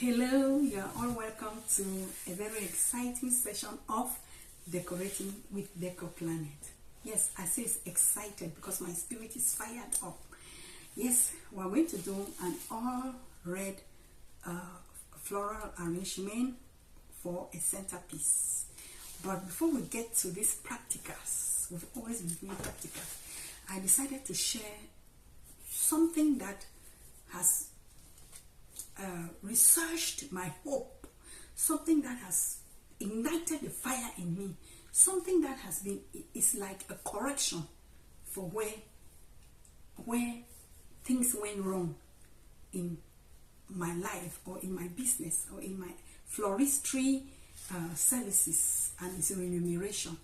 Hello, you are all welcome to a very exciting session of Decorating with Deco Planet. Yes, I say it's excited because my spirit is fired up. Yes, we're going to do an all red floral arrangement for a centerpiece. But before we get to these practicals, we've always been doing practicals, I decided to share something that has researched my hope, something that has ignited the fire in me, something that has been, it's like a correction for where things went wrong in my life or in my business or in my floristry services and its remuneration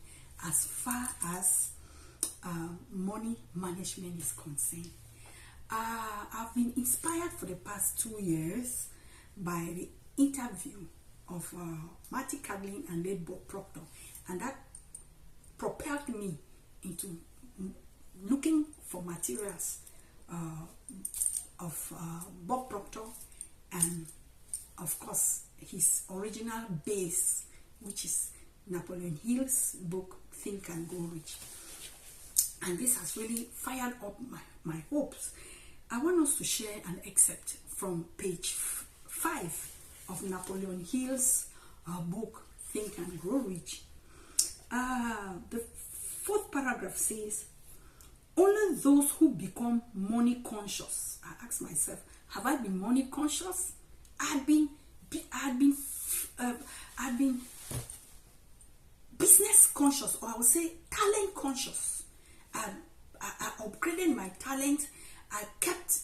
as far as money management is concerned. I've been inspired for the past 2 years by the interview of Marty Caglin and Late Bob Proctor, and that propelled me into looking for materials of Bob Proctor and of course his original base, which is Napoleon Hill's book Think and Grow Rich. And this has really fired up my hopes. I want us to share an excerpt from page 5 of Napoleon Hill's book, Think and Grow Rich. The 4th paragraph says, only those who become money conscious. I asked myself, have I been money conscious? I had been business conscious, or I would say talent conscious. I upgraded my talent. I kept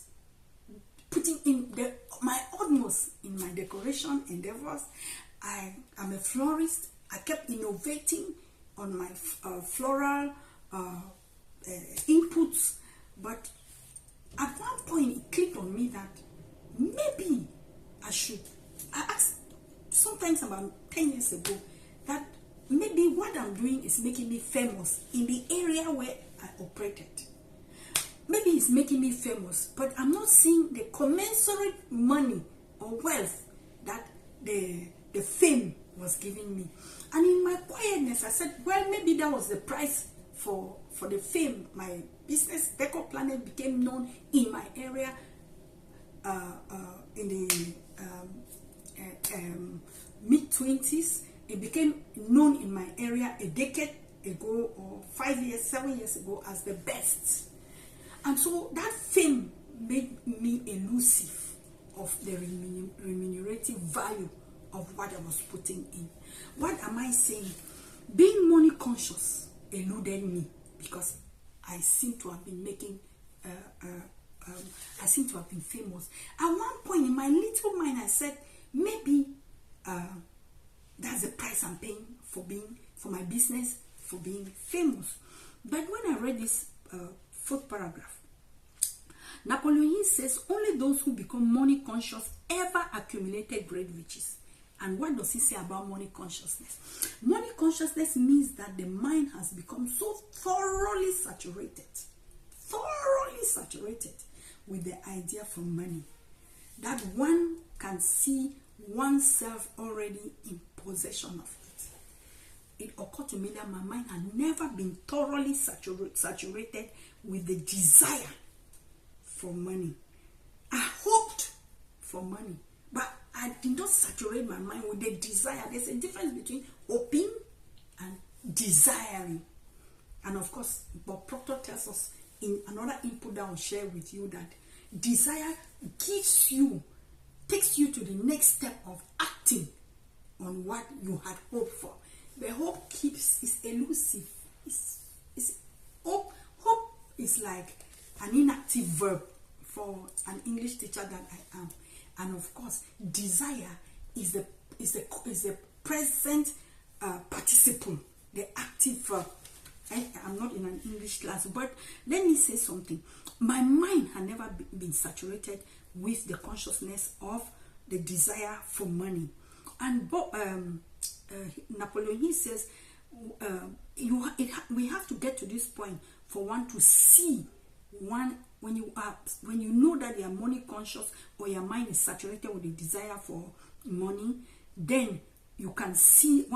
putting in my utmost in my decoration endeavors. I am a florist. I kept innovating on my floral inputs. But at one point, it clicked on me that maybe I asked sometimes about 10 years ago that maybe what I'm doing is making me famous in the area where I operated. Maybe it's making me famous, but I'm not seeing the commensurate money or wealth that the fame was giving me. And in my quietness, I said, well, maybe that was the price for the fame. My business, Deco Planet, became known in my area in the mid-20s. It became known in my area a decade ago or 5 years, 7 years ago as the best. And so that fame made me elusive of the remunerative value of what I was putting in. What am I saying? Being money conscious eluded me because I seem to have been I seem to have been famous. At one point in my little mind, I said, maybe that's the price I'm paying for my business, for being famous. But when I read this 4th paragraph, Napoleon Hill says only those who become money conscious ever accumulated great riches. And what does he say about money consciousness? Money consciousness means that the mind has become so thoroughly saturated with the idea for money that one can see oneself already in possession of it. It occurred to me that my mind had never been thoroughly saturated with the desire for money. I hoped for money, but I did not saturate my mind with the desire. There's a difference between hoping and desiring. And of course, Bob Proctor tells us in another input that I'll share with you that desire takes you to the next step of acting on what you had hoped for. The hope is elusive. Hope is like an inactive verb for an English teacher that I am. And of course, desire is the present participle, the active verb. I'm not in an English class, but let me say something. My mind had never been saturated with the consciousness of the desire for money. And Napoleon Hill says we have to get to this point for one to see when you know that you are money conscious, or your mind is saturated with the desire for money, then one can see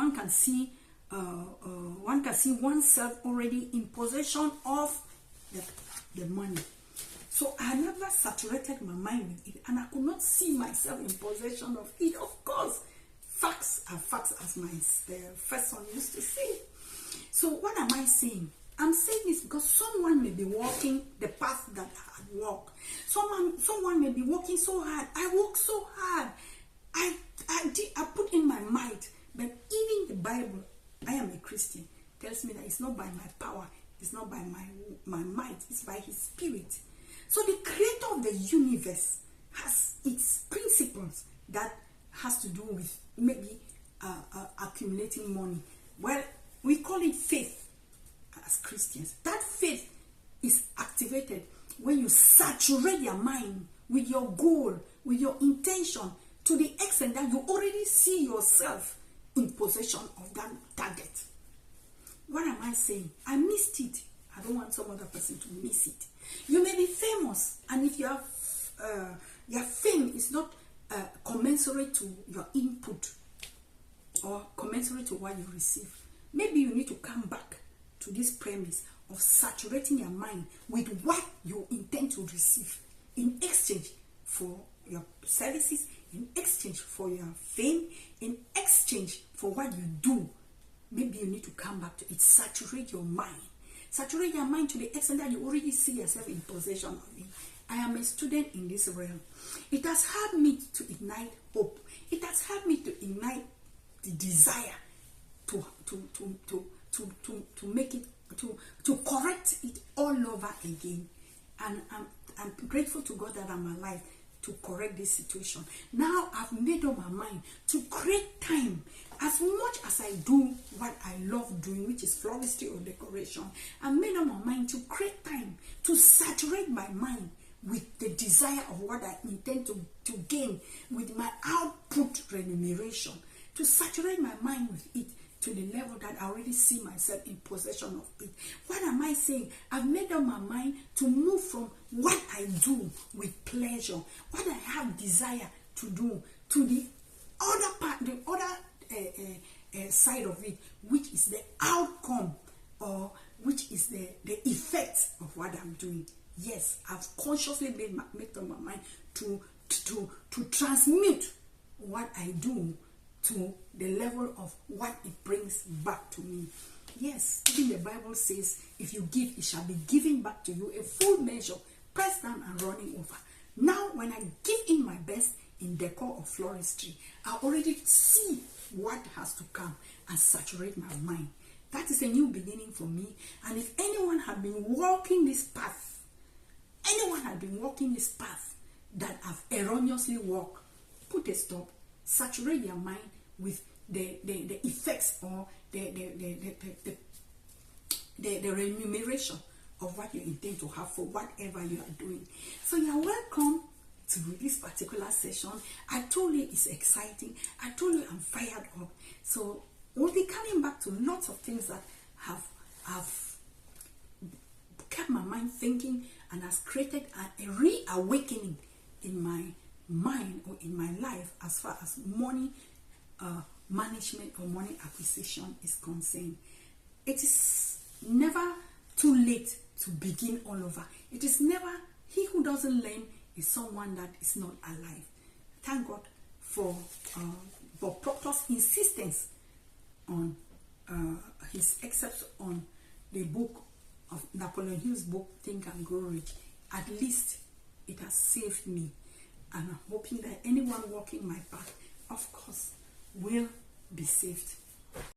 oneself already in possession of the money. So I never saturated my mind with it, and I could not see myself in possession of it. Of course, facts are facts, as my first son used to say. So what am I saying? I'm saying this because someone may be walking the path that I walk. Someone may be working so hard. I work so hard. I put in my might. But even the Bible, I am a Christian, tells me that it's not by my power, it's not by my might, it's by His Spirit. So the creator of the universe has its principles that has to do with maybe accumulating money. Well, we call it faith as Christians. That faith is activated when you saturate your mind with your goal, with your intention, to the extent that you already see yourself in possession of that target. What am I saying? I missed it. I don't want some other person to miss it. You may be famous, and if your fame is not commensurate to your input or commensurate to what you receive, maybe you need to come back to this premise of saturating your mind with what you intend to receive in exchange for your services, in exchange for your fame, in exchange for what you do. Maybe you need to come back to it. Saturate your mind. Saturate your mind to the extent that you already see yourself in possession of it. I am a student in this realm. It has helped me to ignite hope. It has helped me to ignite the desire to make it, to correct it all over again. And I'm grateful to God that I'm alive to correct this situation. Now I've made up my mind to create time. As much as I do what I love doing, which is floristry or decoration, I've made up my mind to create time to saturate my mind with the desire of what I intend to gain, with my output remuneration, to saturate my mind with it to the level that I already see myself in possession of it. What am I saying? I've made up my mind to move from what I do with pleasure, what I have desire to do, to the other part, the other side of it, which is the outcome, or which is the effect of what I'm doing. Yes, I've consciously made up my mind to transmute what I do to the level of what it brings back to me. Yes, even the Bible says, if you give, it shall be given back to you, a full measure, pressed down and running over. Now, when I give in my best in decor or floristry, I already see what has to come and saturate my mind. That is a new beginning for me. And if anyone had been walking this path, that I've erroneously walked, put a stop, saturate your mind with the effects or the remuneration of what you intend to have for whatever you are doing. So you're welcome to this particular session. I told you it's exciting. I told you I'm fired up. So we'll be coming back to lots of things that have kept my mind thinking and has created a reawakening in my mind or in my life as far as money management or money acquisition is concerned. It is never too late to begin all over. It is never, he who doesn't learn is someone that is not alive. Thank God for Proctor's insistence on his excerpts on the book of Napoleon Hill's book, Think and Grow Rich. At least it has saved me. And I'm hoping that anyone walking my path, of course, will be saved.